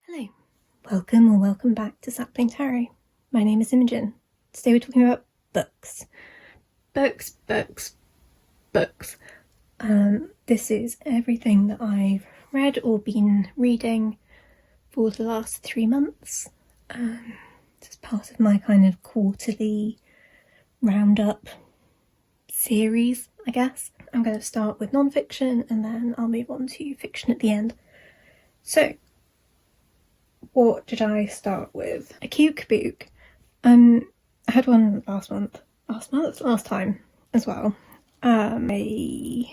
Hello, welcome or welcome back to Sapling Tarot. My name is Imogen. Today we're talking about books. Books. This is everything that I've read or been reading for the last 3 months. This is part of my kind of quarterly roundup series, I guess. I'm going to start with non-fiction and then I'll move on to fiction at the end. So, what did I start with? A cute kabook. I had one last time as well. I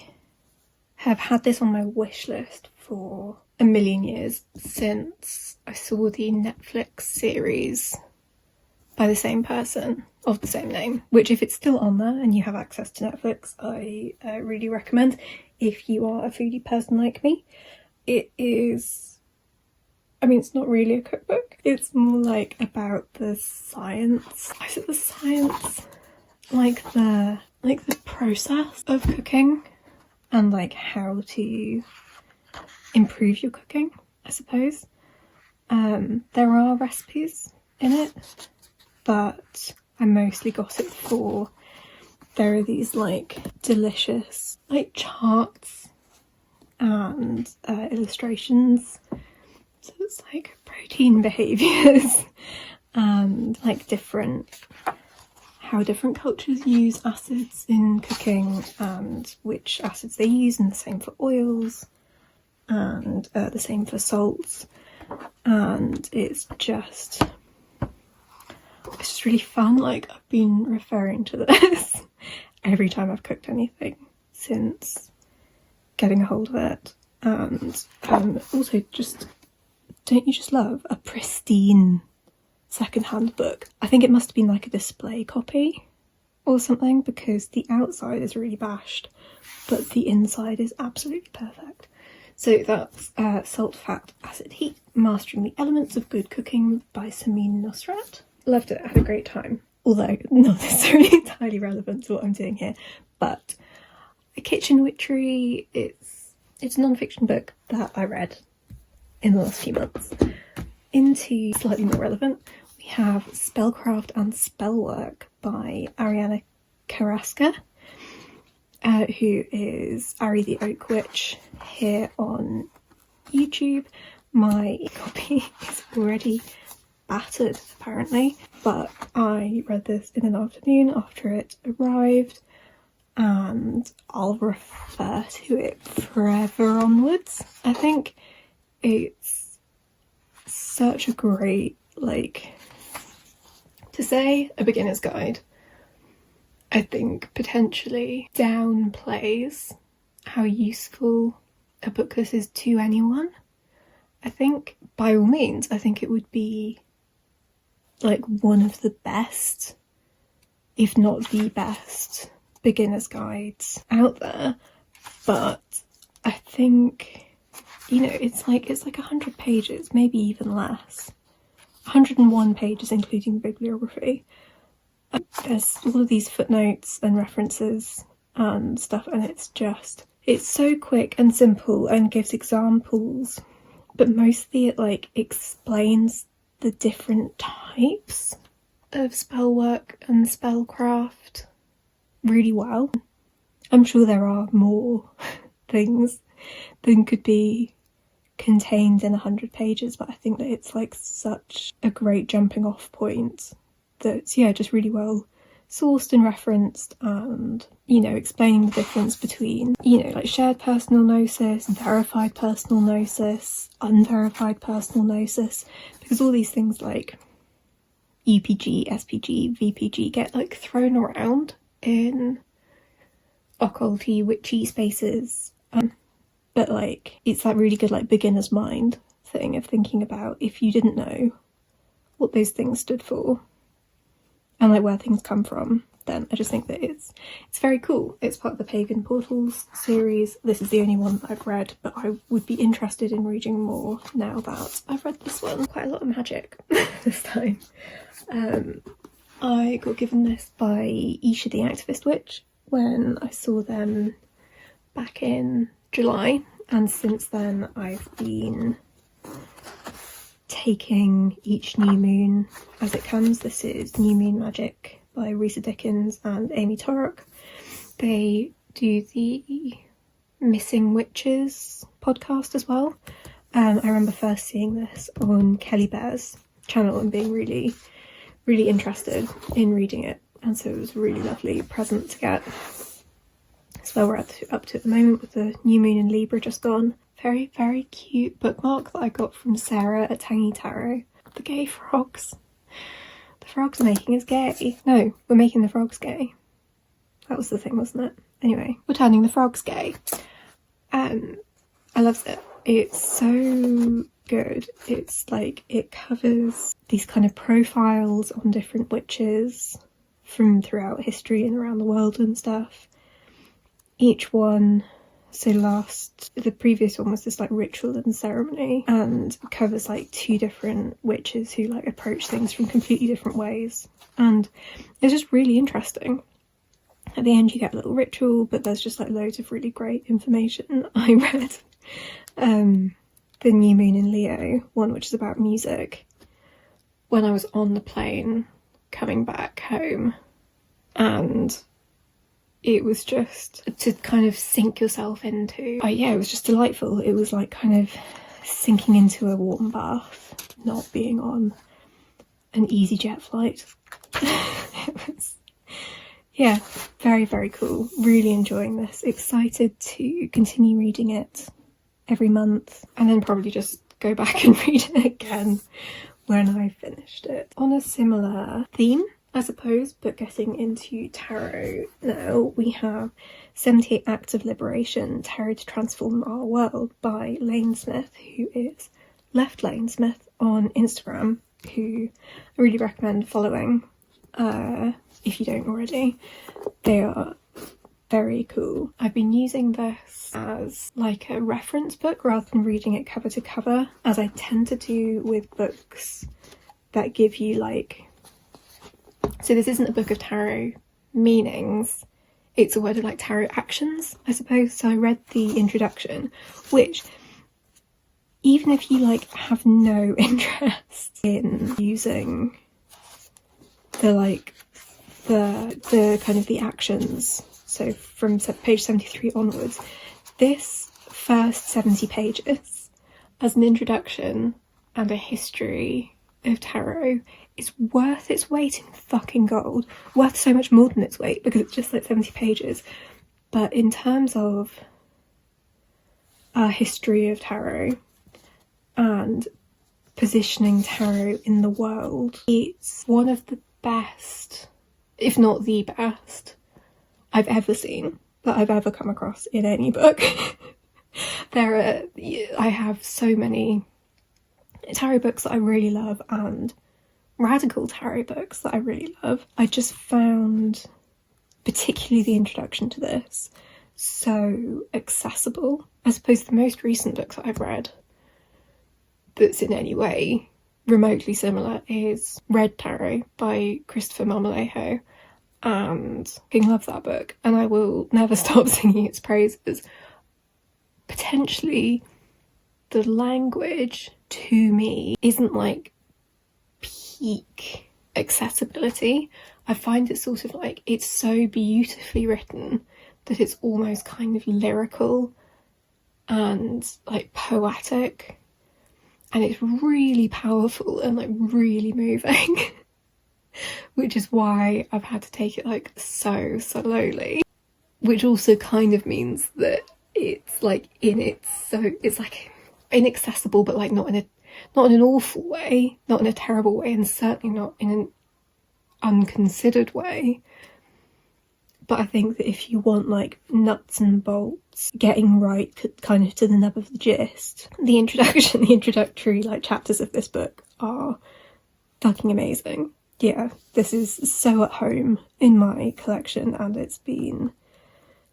have had this on my wish list for a million years since I saw the Netflix series by the same person of the same name, which if it's still on there and you have access to Netflix, I really recommend if you are a foodie person like me. It is, I mean, it's not really a cookbook. It's more like about the science. Is it the science? Like the process of cooking and like how to improve your cooking, I suppose. There are recipes in it, but I mostly got it for, there are these like delicious like charts and illustrations. So it's like protein behaviours and like how different cultures use acids in cooking and which acids they use, and the same for oils and the same for salts. And it's just really fun. Like, I've been referring to this every time I've cooked anything since getting a hold of it. And also, just, don't you just love a pristine second-hand book? I think it must have been like a display copy or something, because the outside is really bashed but the inside is absolutely perfect. So that's Salt, Fat, Acid, Heat, Mastering the Elements of Good Cooking by Samin Nosrat. Loved it, had a great time. Although not necessarily entirely relevant to what I'm doing here. But A Kitchen Witchery, it's a non-fiction book that I read in the last few months. Into slightly more relevant, we have Spellcraft and Spellwork by Ariana Carrasca, who is Ari the Oak Witch here on YouTube. My copy is already battered apparently, but I read this in an afternoon after it arrived, and I'll refer to it forever onwards. I think it's such a great, like, to say a beginner's guide, I think potentially downplays how useful a book this is to anyone. I think, by all means, I think it would be like one of the best, if not the best, beginner's guides out there. But I think, you know, it's like 100 pages, maybe even less. 101 pages including bibliography. There's all of these footnotes and references and stuff, and it's so quick and simple and gives examples, but mostly it like explains the different types of spellwork and spellcraft really well. I'm sure there are more things than could be contained in 100 pages, but I think that it's like such a great jumping off point that's, yeah, just really well sourced and referenced, and, you know, explaining the difference between, you know, like shared personal gnosis, verified personal gnosis, unverified personal gnosis, because all these things like UPG, SPG, VPG get like thrown around in occulty, witchy spaces, but like it's that really good like beginner's mind thing of thinking about if you didn't know what those things stood for and like where things come from, then I just think that it's very cool. It's part of the Pagan Portals series. This is the only one that I've read, but I would be interested in reading more now that I've read this one. Quite a lot of magic this time. I got given this by Isha the Activist Witch when I saw them back in July, and since then I've been taking each new moon as it comes. This is New Moon Magic by Risa Dickens and Amy Torok. They do the Missing Witches podcast as well. I remember first seeing this on Kelly Bear's channel and being really, really interested in reading it, and so it was a really lovely present to get. That's where we're up to at the moment, with the new moon in Libra just gone. Very, very cute bookmark that I got from Sarah at Tangy Tarot. The gay frogs. The frogs are making us gay. No, we're making the frogs gay. That was the thing, wasn't it? Anyway, we're turning the frogs gay. I loved it. It's so good. It's like, it covers these kind of profiles on different witches from throughout history and around the world and stuff. Each one, so the previous one was this like ritual and ceremony, and covers like 2 different witches who like approach things from completely different ways, and it's just really interesting. At the end you get a little ritual, but there's just like loads of really great information. I read the New Moon in Leo one, which is about music, when I was on the plane coming back home, and it was just to kind of sink yourself into. Yeah, it was just delightful. It was like kind of sinking into a warm bath, not being on an EasyJet flight. It was, yeah, very, very cool. Really enjoying this. Excited to continue reading it every month, and then probably just go back and read it again when I finished it. On a similar theme, I suppose, but getting into tarot now, we have 78 Acts of Liberation, Tarot to Transform Our World by Lane Smith, who is Left Lane Smith on Instagram, who I really recommend following if you don't already. They are very cool. I've been using this as like a reference book rather than reading it cover to cover, as I tend to do with books that give you like... So this isn't a book of tarot meanings, it's a word of like tarot actions, I suppose. So I read the introduction, which, even if you like have no interest in using the kind of the actions, so from page 73 onwards, this first 70 pages as an introduction and a history of tarot is worth its weight in fucking gold. Worth so much more than its weight, because it's just like 70 pages. But in terms of a history of tarot and positioning tarot in the world, it's one of the best, if not the best, I've ever seen, that I've ever come across in any book. I have so many tarot books that I really love, and radical tarot books that I really love. I just found, particularly the introduction to this, so accessible. I suppose the most recent book that I've read that's in any way remotely similar is Red Tarot by Christopher Marmolejo, and I love that book, and I will never stop singing its praises. Potentially the language to me isn't like peak accessibility. I find it sort of like, it's so beautifully written that it's almost kind of lyrical and like poetic, and it's really powerful and like really moving. Which is why I've had to take it like so slowly, which also kind of means that it's like it's like inaccessible, but like not in an awful way, not in a terrible way, and certainly not in an unconsidered way. But I think that if you want like nuts and bolts, getting right kind of to the nub of the gist, the introductory like chapters of this book are fucking amazing. Yeah, this is so at home in my collection, and it's been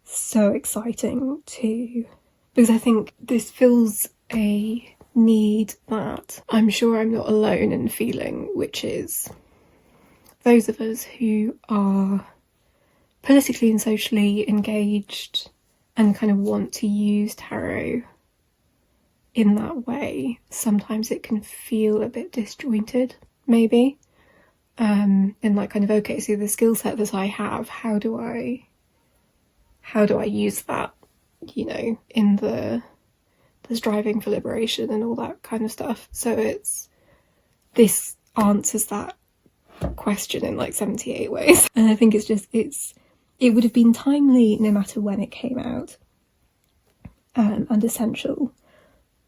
so exciting too, because I think this fills a need that I'm sure I'm not alone in feeling, which is those of us who are politically and socially engaged and kind of want to use tarot in that way, sometimes it can feel a bit disjointed, maybe. In like kind of, okay, so the skill set that I have, how do I use that, you know, in the striving for liberation and all that kind of stuff. So this answers that question in like 78 ways. And I think it would have been timely no matter when it came out, and essential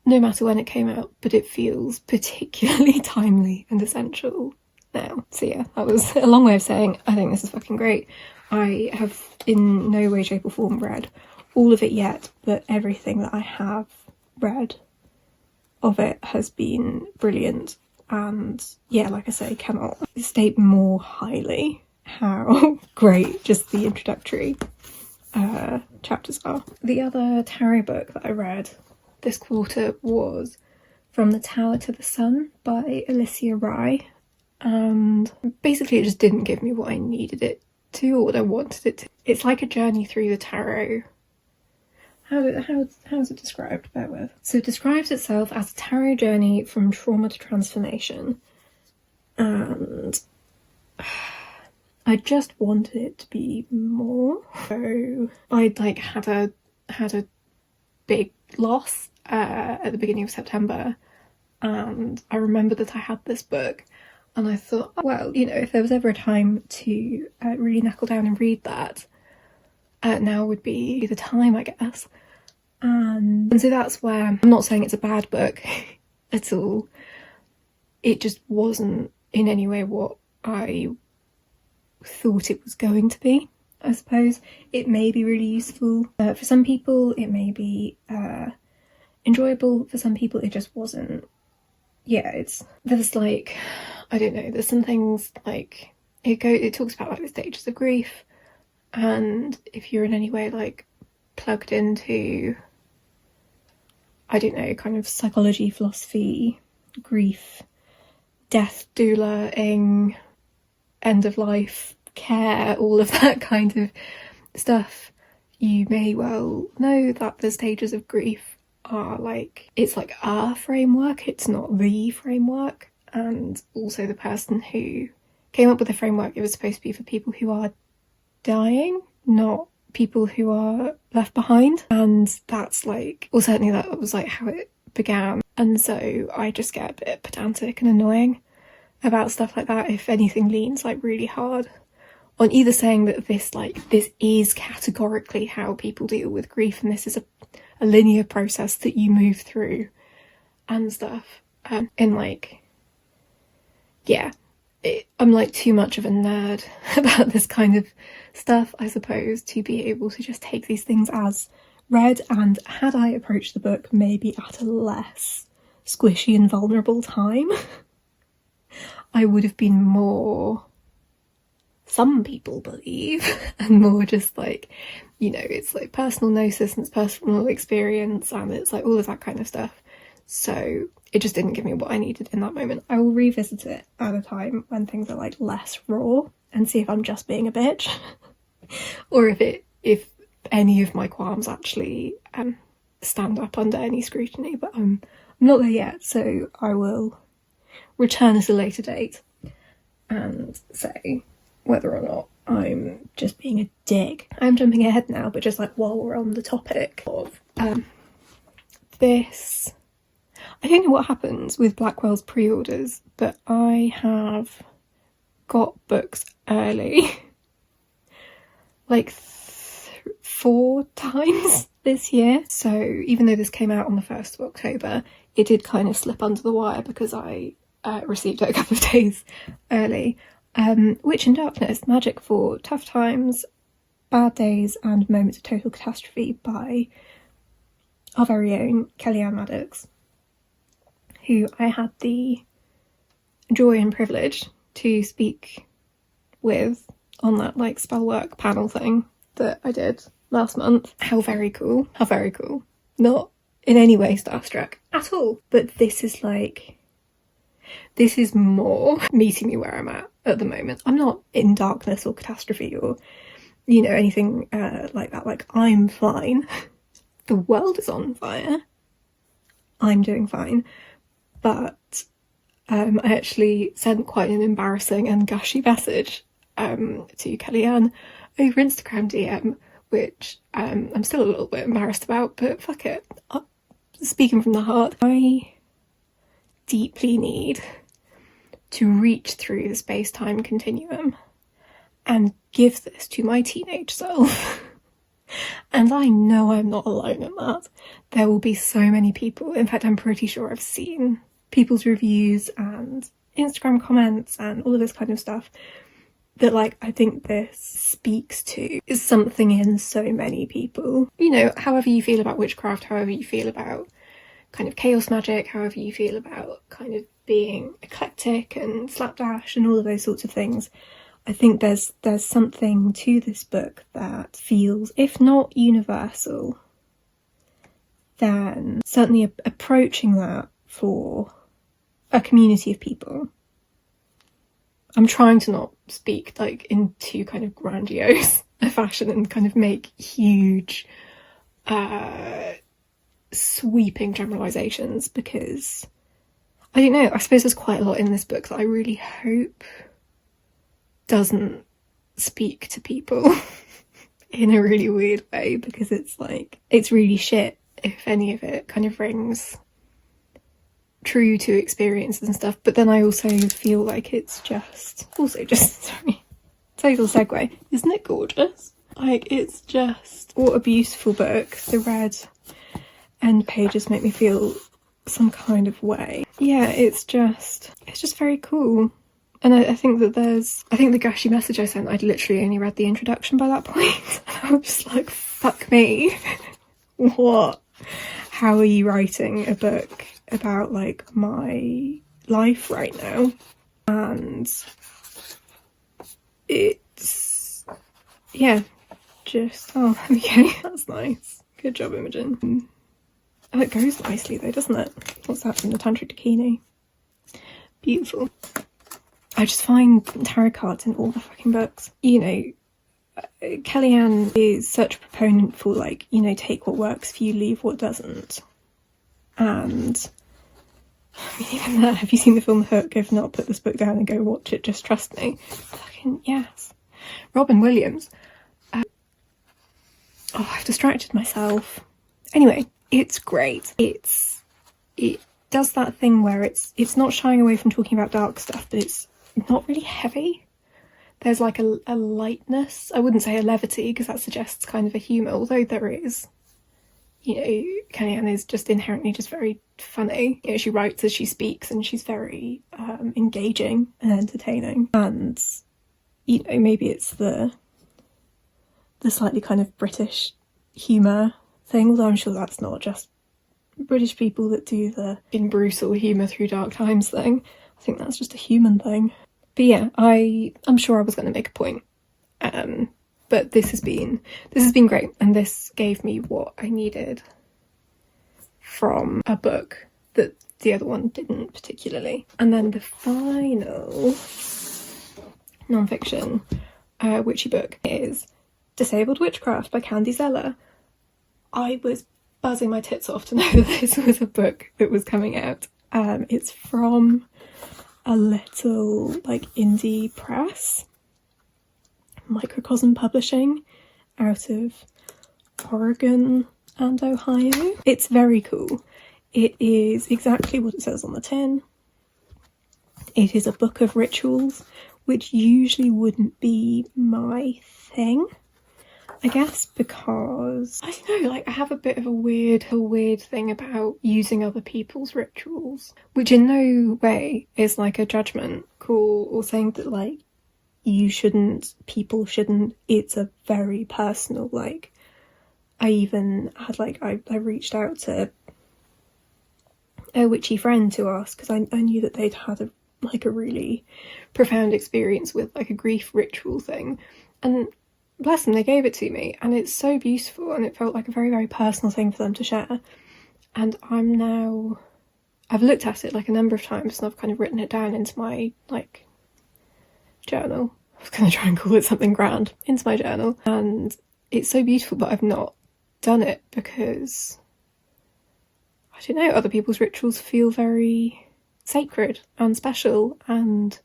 no matter when it came out, but it feels particularly timely and essential now. So yeah, that was a long way of saying I think this is fucking great. I have in no way, shape or form read all of it yet, but everything that I have read of it has been brilliant. And yeah, like I say, cannot state more highly how great just the introductory chapters are. The other tarot book that I read this quarter was From the Tower to the Sun by Alicia Rye, and basically it just didn't give me what I needed it to, or what I wanted it to. It's like a journey through the tarot. How's it described? Bear with. So it describes itself as a tarot journey from trauma to transformation, and I just wanted it to be more. So I'd like had a big loss at the beginning of September, and I remembered that I had this book, and I thought, well, you know, if there was ever a time to really knuckle down and read that, now would be the time, I guess. And so that's where, I'm not saying it's a bad book at all, it just wasn't in any way what I thought it was going to be. I suppose it may be really useful for some people, it may be enjoyable for some people, it just wasn't. Yeah, there's like, I don't know, there's some things like it talks about like the stages of grief, and if you're in any way like plugged into, I don't know, kind of psychology, philosophy, grief, death, doula-ing, end of life care, all of that kind of stuff, you may well know that the stages of grief are like, it's like our framework, it's not the framework. And also the person who came up with the framework, it was supposed to be for people who are dying, not people who are left behind. And that's like, well, certainly that was like how it began. And so I just get a bit pedantic and annoying about stuff like that if anything leans like really hard on either saying that this is categorically how people deal with grief, and this is a linear process that you move through and stuff. And like, yeah, I'm like too much of a nerd about this kind of stuff, I suppose, to be able to just take these things as read. And had I approached the book maybe at a less squishy and vulnerable time, I would have been more, some people believe, and more just like, you know, it's like personal gnosis and it's personal experience and it's like all of that kind of stuff. So it just didn't give me what I needed in that moment. I will revisit it at a time when things are like less raw and see if I'm just being a bitch or if any of my qualms actually stand up under any scrutiny, but I'm not there yet, so I will return at a later date and say whether or not I'm just being a dick. I'm jumping ahead now, but just like while we're on the topic of this, I don't know what happens with Blackwell's pre-orders, but I have got books early like 4 times this year. So even though this came out on the 1st of October, it did kind of slip under the wire because I received it a couple of days early. Witch in Darkness, Magic for Tough Times, Bad Days and Moments of Total Catastrophe by our very own Kellyanne Maddox, who I had the joy and privilege to speak with on that like Spellwork panel thing that I did last month. How very cool. How very cool. Not in any way starstruck at all, but this is more meeting me where I'm at the moment. I'm not in darkness or catastrophe or, you know, anything like that. Like, I'm fine. The world is on fire. I'm doing fine. But I actually sent quite an embarrassing and gushy message to Kellyanne over Instagram DM, which I'm still a little bit embarrassed about, but fuck it. Speaking from the heart, I deeply need to reach through the space-time continuum and give this to my teenage self. And I know I'm not alone in that. There will be so many people, in fact I'm pretty sure I've seen people's reviews and Instagram comments and all of this kind of stuff that, like, I think this speaks to is something in so many people. You know, however you feel about witchcraft, however you feel about kind of chaos magic, however you feel about kind of being eclectic and slapdash and all of those sorts of things, I think there's something to this book that feels, if not universal, then certainly approaching that for a community of people. I'm trying to not speak like in too kind of grandiose a fashion and kind of make huge sweeping generalizations, because I don't know, I suppose there's quite a lot in this book that I really hope doesn't speak to people in a really weird way, because it's like, it's really shit if any of it kind of rings true to experiences and stuff. But then I also feel like it's just sorry, total segue, isn't it gorgeous? Like, it's just, what a beautiful book. The red end pages make me feel some kind of way. Yeah, it's just very cool. And I think that the gushy message I sent, I'd literally only read the introduction by that point. I was just like, fuck me. What? How are you writing a book about, like, my life right now? And it's, yeah, just, oh, okay, that's nice. Good job, Imogen. Oh, it goes nicely though, doesn't it? What's that from the Tantric Dakini? Beautiful. I just find tarot cards in all the fucking books. You know, Kellyanne is such a proponent for, like, you know, take what works for you, leave what doesn't. And I mean, even that, have you seen the film Hook? If not, put this book down and go watch it, just trust me. Fucking yes. Robin Williams. Oh, I've distracted myself. Anyway, it's great. It does that thing where it's not shying away from talking about dark stuff, but it's not really heavy. There's like a lightness. I wouldn't say a levity, because that suggests kind of a humour, although there is. You know, Kellyanne is just inherently just very funny. You know, she writes as she speaks, and she's very engaging and entertaining. And, you know, maybe it's the slightly kind of British humour thing, although I'm sure that's not just British people that do the in brutal humour through dark times thing. I think that's just a human thing. But yeah, I'm sure I was going to make a point. But this has been great, and this gave me what I needed from a book that the other one didn't particularly. And then the final non-fiction witchy book is Disabled Witchcraft by Candy Zeller. I was buzzing my tits off to know that this was a book that was coming out. It's from a little, like, indie press, Microcosm Publishing, out of Oregon and Ohio. It's very cool. It is exactly what it says on the tin. It is a book of rituals, which usually wouldn't be my thing, I guess, because I don't know, like, I have a bit of a weird thing about using other people's rituals, which in no way is like a judgment call or saying that, like, you shouldn't, people shouldn't. It's a very personal, like, I even had, like, I reached out to a witchy friend to ask, because I knew that they'd had a really profound experience with, like, a grief ritual thing, and bless them, they gave it to me, and it's so beautiful, and it felt like a very, very personal thing for them to share. And I've looked at it like a number of times, and I've kind of written it down into my, like, journal. I was going to try and call it something grand, into my journal, and it's so beautiful, but I've not done it because I don't know, other people's rituals feel very sacred and special, and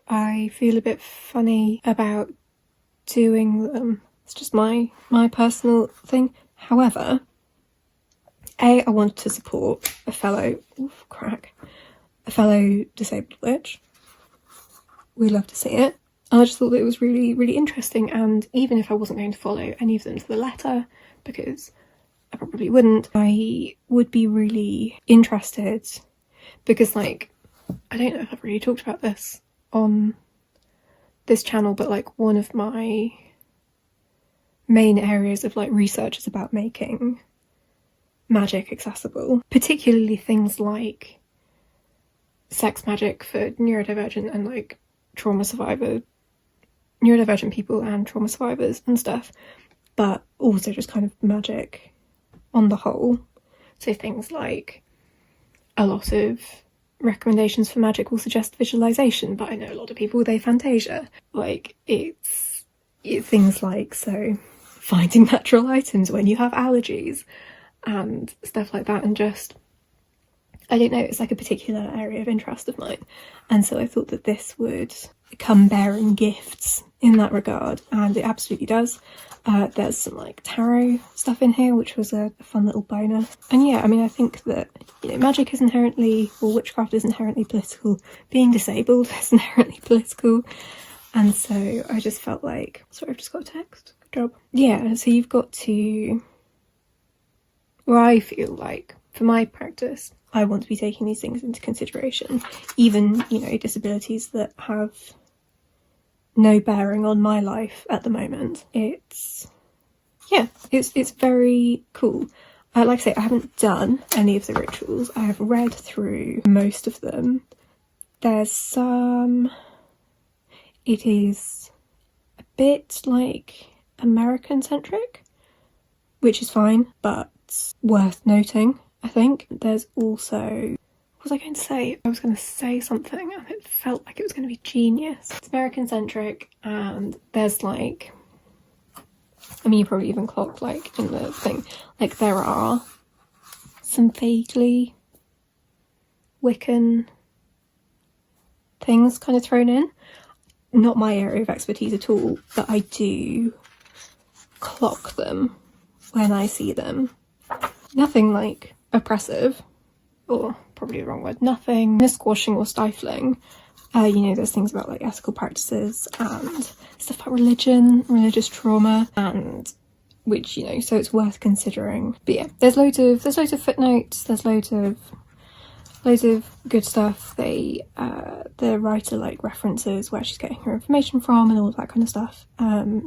I feel a bit funny about doing them. It's just my personal thing. However, I wanted to support a fellow disabled witch. We love to see it. And I just thought that it was really, really interesting, and even if I wasn't going to follow any of them to the letter, because I probably wouldn't, I would be really interested, because, like, I don't know if I've really talked about this on this channel, but, like, one of my main areas of, like, research is about making magic accessible, particularly things like sex magic for neurodivergent and, like, neurodivergent people and trauma survivors and stuff, but also just kind of magic on the whole. So things like, a lot of recommendations for magic will suggest visualization, but I know a lot of people with aphantasia. Like, it's things like, so finding natural items when you have allergies and stuff like that, and just, I don't know, it's like a particular area of interest of mine, and so I thought that this would come bearing gifts in that regard, and it absolutely does. There's some, like, tarot stuff in here, which was a fun little bonus. And yeah, I mean, I think that, you know, magic is inherently, or witchcraft is inherently political. Being disabled is inherently political. And so I just felt like, sorry, I've just got a text. Good job. Yeah, so you've got to, or I feel like, for my practice, I want to be taking these things into consideration, even, you know, disabilities that have no bearing on my life at the moment. It's very cool. Like I say, I haven't done any of the rituals. I have read through most of them. There's some, it is a bit, like, American centric, which is fine, but worth noting, I think. There's also, what was I going to say? I was going to say something and it felt like it was going to be genius. It's American centric, and there's, like, I mean, you probably even clocked, like, in the thing, like, there are some vaguely Wiccan things kind of thrown in. Not my area of expertise at all, but I do clock them when I see them. Nothing, like, oppressive, or probably the wrong word, nothing squashing or stifling. You know, there's things about, like, ethical practices and stuff about religion, religious trauma, and which, you know, so it's worth considering. But yeah, there's loads of footnotes, there's loads of good stuff. The writer, like, references where she's getting her information from and all that kind of stuff,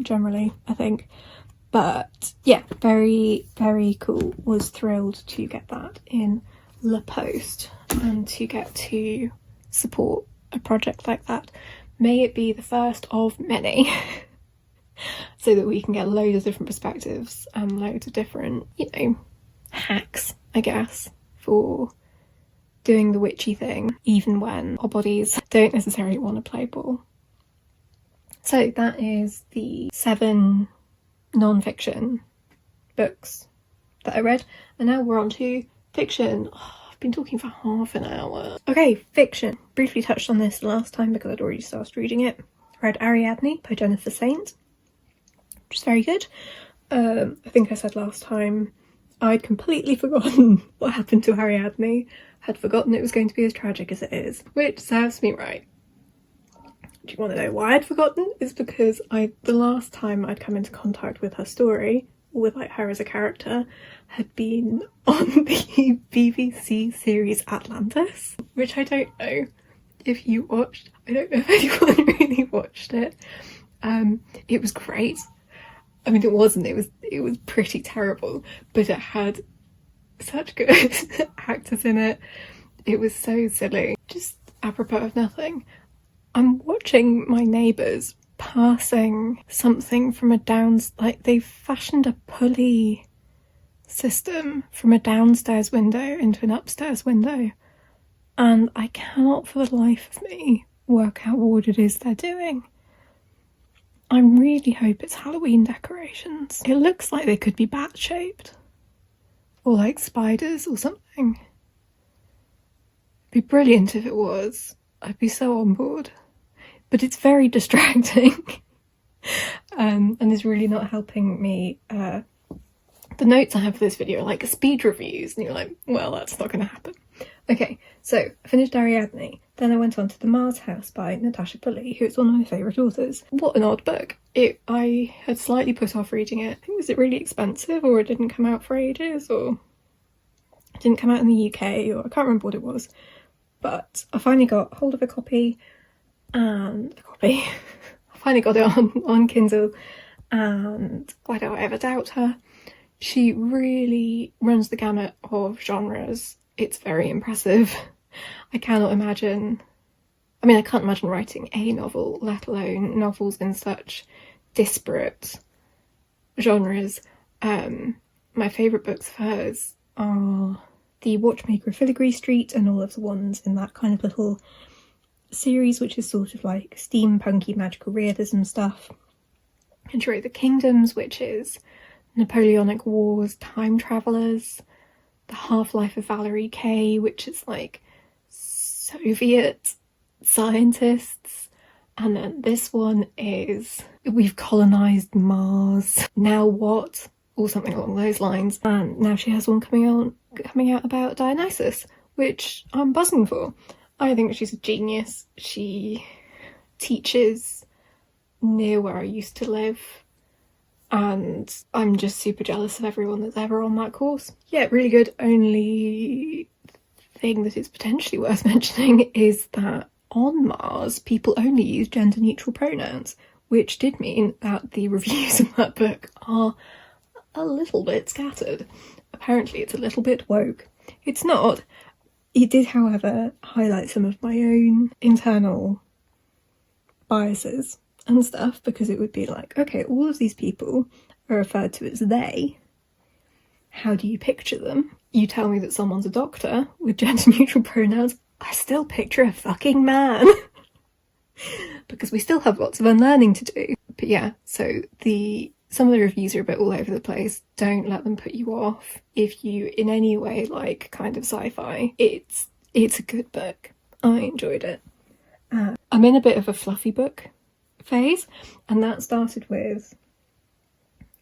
generally, I think. But yeah, very, very cool. Was thrilled to get that in the post and to get to support a project like that. May it be the first of many, so that we can get loads of different perspectives and loads of different, you know, hacks, I guess, for doing the witchy thing, even when our bodies don't necessarily want to play ball. So that is the 7 non-fiction books that I read, and now we're on to fiction. I've been talking for half an hour. Okay, fiction. Briefly touched on this last time because I'd already started reading it. I read Ariadne by Jennifer Saint, which is very good. I think I said last time I'd completely forgotten what happened to Ariadne, had forgotten it was going to be as tragic as it is, which serves me right. Do you want to know why I'd forgotten? It's because the last time I'd come into contact with her story, or with, like, her as a character, had been on the BBC series Atlantis, which I don't know if you watched. I don't know if anyone really watched it. It was great. I mean, it wasn't. It was pretty terrible, but it had such good actors in it. It was so silly. Just apropos of nothing, I'm watching my neighbours passing something from like, they've fashioned a pulley system from a downstairs window into an upstairs window, and I cannot for the life of me work out what it is they're doing. I really hope it's Halloween decorations. It looks like they could be bat-shaped. or like spiders or something. It'd be brilliant if it was. I'd be so on board. But it's very distracting. And is really not helping me. The notes I have for this video are like speed reviews, and you're like, well, that's not going to happen. Okay, so I finished Ariadne, then I went on to The Mars House by Natasha Pulley, who is one of my favourite authors. What an odd book. I had slightly put off reading it. I think, was it really expensive, or it didn't come out for ages, or it didn't come out in the UK, or I can't remember what it was. But I finally got hold of a copy, and I finally got it on Kindle, and why do I ever doubt her? She really runs the gamut of genres. It's very impressive. I can't imagine writing a novel, let alone novels in such disparate genres. My favourite books of hers are The Watchmaker of Filigree Street and all of the ones in that kind of little series, which is sort of like steampunky magical realism stuff. Enjoy the Kingdoms, which is Napoleonic Wars, time travellers. The Half-Life of Valerie Kay, which is like Soviet scientists. And then this one is We've Colonised Mars, Now What? Or something along those lines. And now she has one coming out about Dionysus, which I'm buzzing for. I think she's a genius. She teaches near where I used to live, and I'm just super jealous of everyone that's ever on that course. Yeah, really good. Only thing that is potentially worth mentioning is that on Mars, people only use gender-neutral pronouns, which did mean that the reviews of that book are a little bit scattered. Apparently it's a little bit woke. It's not. It did, however, highlight some of my own internal biases and stuff, because it would be like, okay, all of these people are referred to as they. How do you picture them? You tell me that someone's a doctor with gender-neutral pronouns, I still picture a fucking man. Because we still have lots of unlearning to do. But yeah, so some of the reviews are a bit all over the place. Don't let them put you off. If you in any way like kind of sci-fi, it's a good book. I enjoyed it. I'm in a bit of a fluffy book phase, and that started with,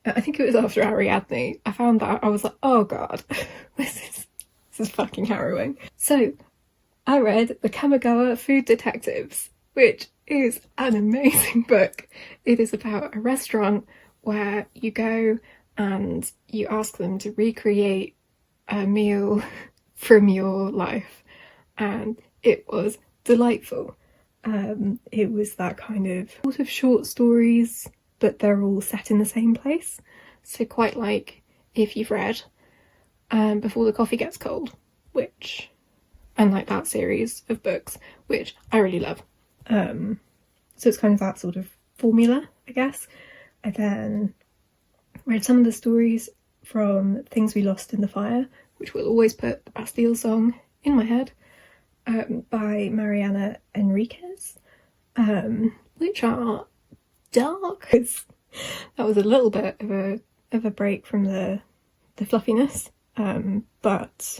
I think it was after Ariadne. I found that I was like, oh god, this is fucking harrowing. So I read the CAA Food Detectives, which is an amazing book. It is about a restaurant where you go and you ask them to recreate a meal from your life, and it was delightful. It was that kind of sort of short stories, but they're all set in the same place. So quite like if you've read Before the Coffee Gets Cold, and like that series of books, which I really love. So it's kind of that sort of formula, I guess. I then read some of the stories from Things We Lost in the Fire, which will always put the Bastille song in my head, by Mariana Enriquez, which are dark. That was a little bit of a break from the fluffiness, but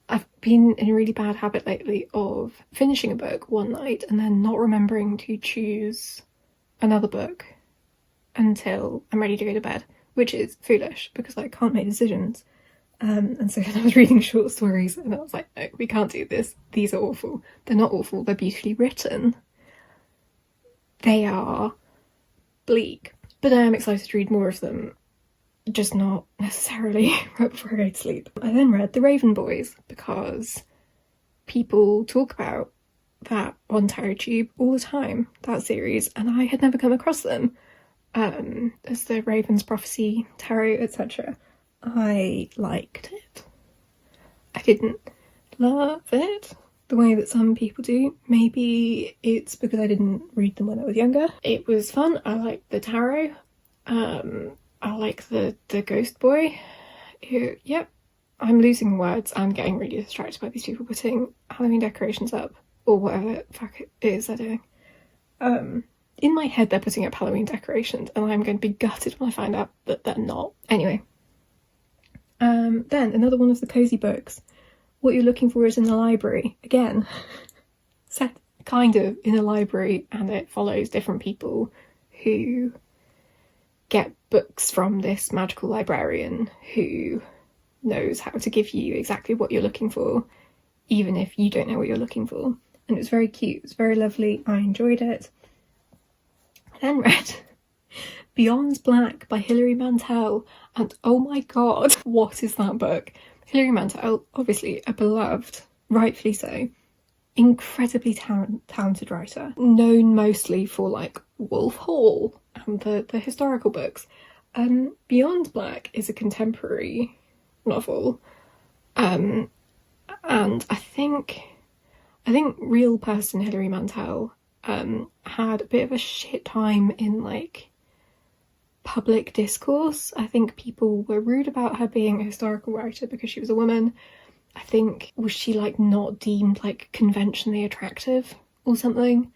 I've been in a really bad habit lately of finishing a book one night and then not remembering to choose another book until I'm ready to go to bed, which is foolish because I can't make decisions. And so I was reading short stories and I was like, no, we can't do this. These are awful. They're not awful, they're beautifully written. They are bleak. But I am excited to read more of them, just not necessarily right before I go to sleep. I then read The Raven Boys because people talk about that on TarotTube all the time, that series, and I had never come across them. As the Raven's Prophecy Tarot, etc. I liked it. I didn't love it the way that some people do. Maybe it's because I didn't read them when I was younger. It was fun. I liked the tarot. I like the ghost boy. Yep, I'm losing words. I'm getting really distracted by these people putting Halloween decorations up, or whatever the fuck it is they're doing. In my head they're putting up Halloween decorations, and I'm going to be gutted when I find out that they're not. Anyway. Then another one of the cozy books, What You're Looking For Is in the Library. Again, set kind of in a library, and it follows different people who get books from this magical librarian who knows how to give you exactly what you're looking for, even if you don't know what you're looking for. And it was very cute, it was very lovely, I enjoyed it. I then read Beyond Black by Hilary Mantel, and oh my god, what is that book? Hilary Mantel, obviously a beloved, rightfully so, incredibly talented writer, known mostly for like Wolf Hall and the historical books. Beyond Black is a contemporary novel, and I think real person Hilary Mantel had a bit of a shit time in like public discourse. I think people were rude about her being a historical writer because she was a woman. I think, was she like not deemed like conventionally attractive or something?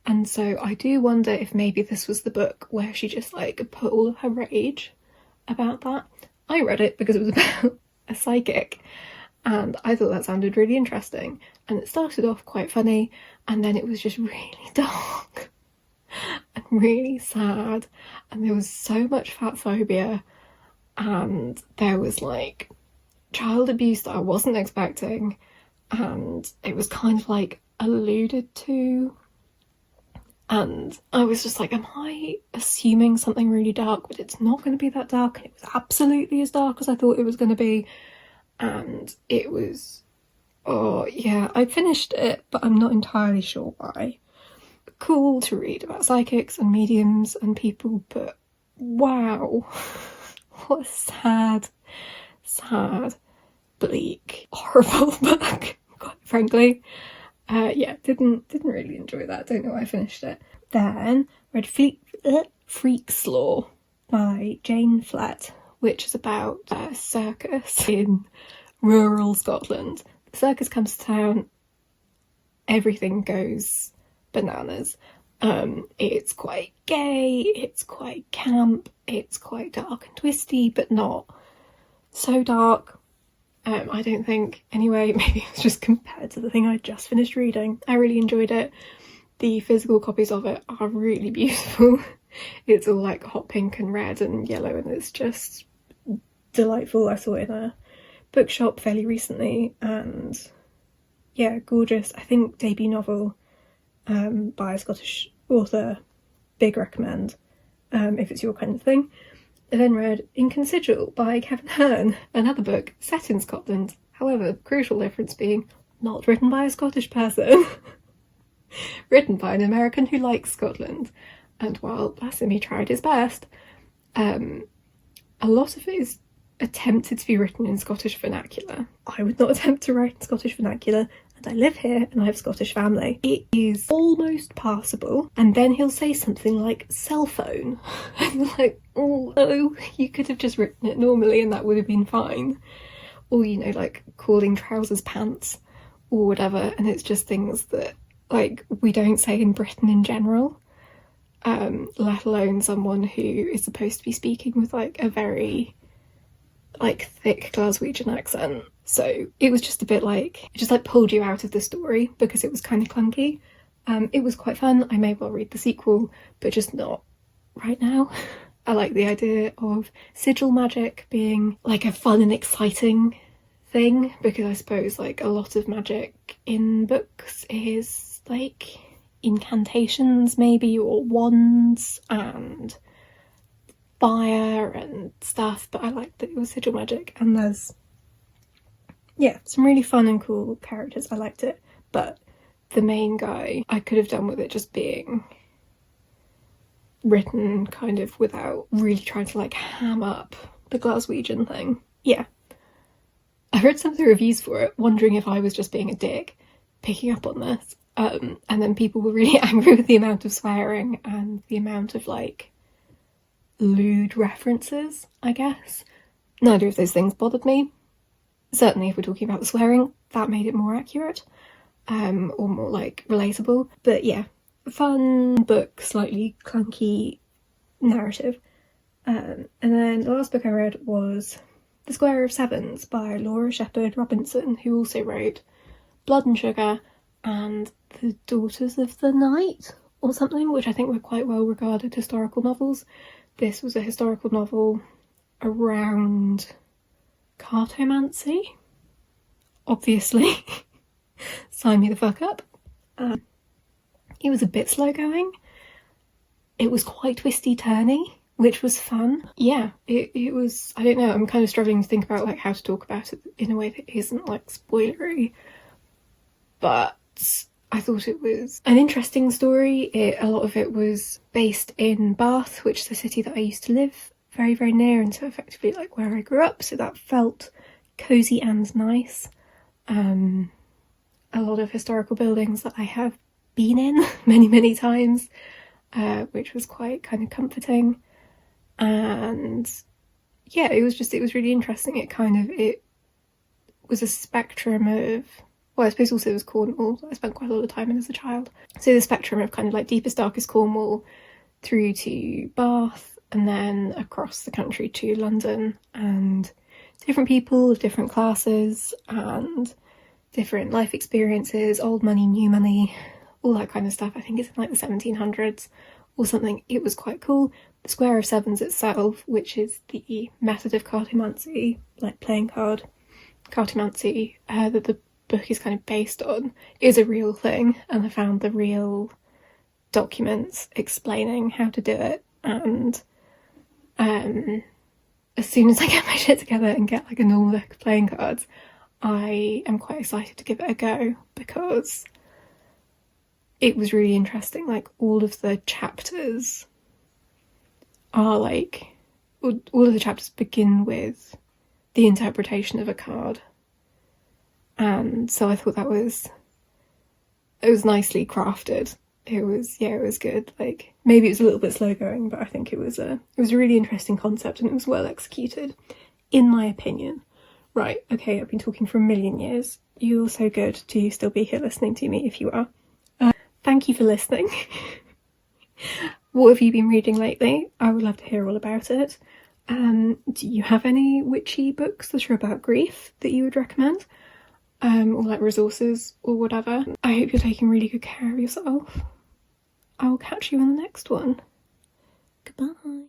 And so I do wonder if maybe this was the book where she just like put all of her rage about that. I read it because it was about a psychic, and I thought that sounded really interesting. And it started off quite funny, and then it was just really dark and really sad, and there was so much fat phobia, and there was like child abuse that I wasn't expecting, and it was kind of like alluded to, and I was just like, am I assuming something really dark? But it's not going to be that dark, and it was absolutely as dark as I thought it was going to be. And it was, oh yeah, I finished it, but I'm not entirely sure why. Cool to read about psychics and mediums and people, but wow, what a sad, bleak, horrible book, quite frankly. Yeah, didn't really enjoy that. Don't know why I finished it. Then read Freak's Law by Jane Flett, which is about a circus in rural Scotland. The circus comes to town, everything goes bananas. It's quite gay, it's quite camp, it's quite dark and twisty, but not so dark, I don't think. Anyway, maybe it was just compared to the thing I just finished reading. I really enjoyed it. The physical copies of it are really beautiful. It's all like hot pink and red and yellow, and it's just delightful. I saw it in a bookshop fairly recently, and yeah, gorgeous. I think debut novel by a Scottish author. Big recommend if it's your kind of thing. I then read Inconsiderable by Kevin Hearn, another book set in Scotland, however, crucial difference being not written by a Scottish person. Written by an American who likes Scotland, and while bless him, he tried his best, a lot of it is attempted to be written in Scottish vernacular. I would not attempt to write in Scottish vernacular, and I live here and I have a Scottish family. It is almost passable, and then he'll say something like cell phone. And you're like, oh no, you could have just written it normally and that would have been fine. Or, you know, like calling trousers pants or whatever, and it's just things that like we don't say in Britain in general, let alone someone who is supposed to be speaking with like a very like thick Glaswegian accent. So it was just a bit like, it just like pulled you out of the story because it was kind of clunky. It was quite fun. I may well read the sequel, but just not right now. I like the idea of sigil magic being like a fun and exciting thing, because I suppose like a lot of magic in books is like incantations maybe, or wands and fire and stuff, but I liked that it was sigil magic, and there's, yeah, some really fun and cool characters. I liked it, but the main guy, I could have done with it just being written kind of without really trying to like ham up the Glaswegian thing. Yeah. I read some of the reviews for it, wondering if I was just being a dick, picking up on this, and then people were really angry with the amount of swearing and the amount of like lewd references, I guess. Neither of those things bothered me. Certainly if we're talking about the swearing, that made it more accurate, or more like relatable. But yeah, fun book, slightly clunky narrative. And then the last book I read was The Square of Sevens by Laura Shepherd Robinson, who also wrote Blood and Sugar and The Daughters of the Night or something, which I think were quite well regarded historical novels. This was a historical novel around cartomancy, obviously. Sign me the fuck up. It was a bit slow going. It was quite twisty-turny, which was fun. Yeah, it was, I don't know, I'm kind of struggling to think about like how to talk about it in a way that isn't like spoilery, but I thought it was an interesting story. A lot of it was based in Bath, which is a city that I used to live very, very near, and so effectively like where I grew up, so that felt cosy and nice. A lot of historical buildings that I have been in many, many times, which was quite kind of comforting. And yeah, it was really interesting. It was a spectrum of, well, I suppose also it was Cornwall. I spent quite a lot of time in as a child. So the spectrum of kind of like deepest, darkest Cornwall through to Bath and then across the country to London, and different people of different classes and different life experiences, old money, new money, all that kind of stuff. I think it's in like the 1700s or something. It was quite cool. The Square of Sevens itself, which is the method of cartomancy, like playing card cartomancy, that the book is kind of based on, is a real thing, and I found the real documents explaining how to do it. And as soon as I get my shit together and get like a normal deck of playing cards, I am quite excited to give it a go, because it was really interesting. Like, all of the chapters are like, all of the chapters begin with the interpretation of a card, and so I thought it was nicely crafted. It was good. Like, maybe it was a little bit slow going, but I think it was a really interesting concept, and it was well executed, in my opinion. Right, okay, I've been talking for a million years. You're so good to still be here listening to me, if you are. Thank you for listening. What have you been reading lately? I would love to hear all about it. Do you have any witchy books that are about grief that you would recommend? Or like resources or whatever. I hope you're taking really good care of yourself. I will catch you in the next one. Goodbye.